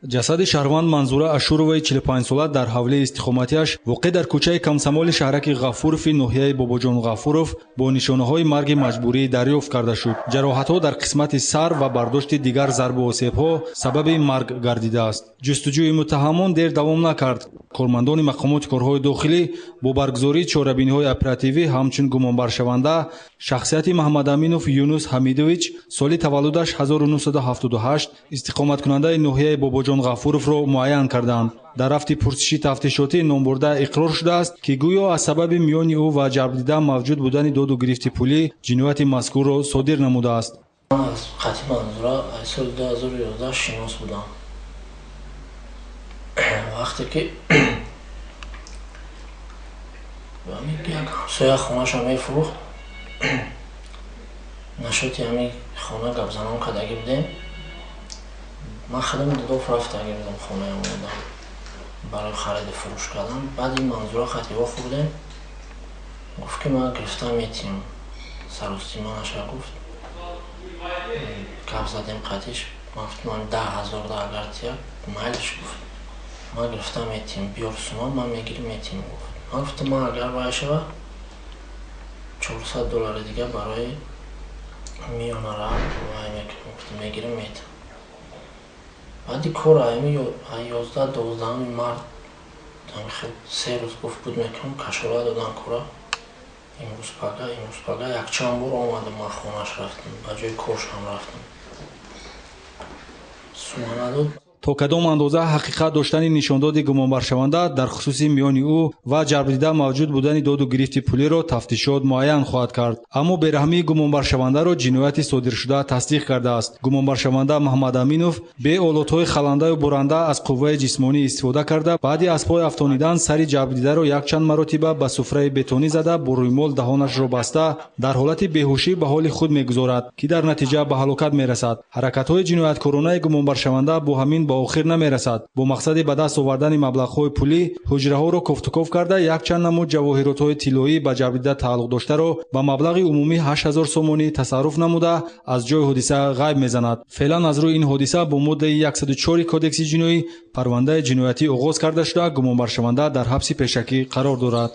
جسد شهروند منظوره اشوروی 45 ساله در حوله استقامتیش واقع در کوچه کمسمال شهرک غفورف ناحیه باباجان غفورов با نشانه‌های مرگ مجبوری دریافت کرده شد. جراحت‌ها در قسمت سر و برداشت دیگر ضرب و آسیب‌ها سبب مرگ گردیده است. جستجوی متهمان دیر دوام نکرد. کارمندان مقامات کارهای داخلی با برگزاری چاره‌بینی‌های اپراتیوی همچون گمانبرشونده شخصیت محمد امینов یونس حمیدویچ سال تولدش 1978 استقامت کننده ناحیه باباجان غفورов را معین کردند. در رفت پرسشی تفتیشاتی نامبرده اقرار شده است که گویا از سبب میان او و جلب دیده موجود بودن داد و گرفت پولی جنایت مذکور را صادر نموده است. من از خطیب منظوره سال 2011 شناس بودم. وقتی که یک همسایه خونه‌ش میفروخت نشاطی همین خانه گپ زنان کردگی بودیم. من خودم داداف رفتگی بودم خانه بودم برای خرید فروش کردن. بعد این منظوره خطیبا خوردیم گفت که من گرفتم ایتیم سراستی منش گفت گپ زدیم قطیش گفت من 10,000 اگر تیک مایلش گفت من گرفتم ایتیم بیار سومان من میگیرم ایتیم گفت من گفتم من اگر باید شود $400 دیگه برای میانه را میگیرم ایتیم. بعدی کار همی 11-12 مرد خیلی 3 روز گفت بود میکنم کشوره دادن کارا امروز پگه یک چند بار آمدم من خونش رفتم با جای کارش هم رفتم سومانه داد. تا کدام اندازه حقیقت داشتن نشانداد گمانبرشونده در خصوص میان او و جلب دیده موجود بودن داد و گرفت پولی را تفتیشات معین خواهد کرد. اما بیرحمی گمانبرشونده را جنایت صادر شده تصدیق کرده است. گمانبرشونده محمد امینов به آلات‌های خلنده و برنده از قوه جسمانی استفاده کرده بعد از پای افسانیدن سری جلب دیده را یک چند مرتبه به سفره بتونی زده با رویمال دهانش را بسته در حالت بیهوشی به حال خود میگذارد که در نتیجه به هلاکت میرسد. حرکت‌های جنایتکارانه گمانبرشونده با همین با آخر نمیرسد. با مقصد به دست آوردن مبلغ‌های پولی حجره‌ها را کوفتکوف کرده یک چند نمود جواهرات‌های طلایی به جلب دیده تعلق داشته را با مبلغ عمومی 8000 سومانی تصرف نموده از جای حادثه غیب میزند. فعلا از روی این حادثه با ماده 104 کدکس جنایی پرونده جنایتی آغاز کرده شده گمانبرشونده در حبس پیشکی قرار دارد.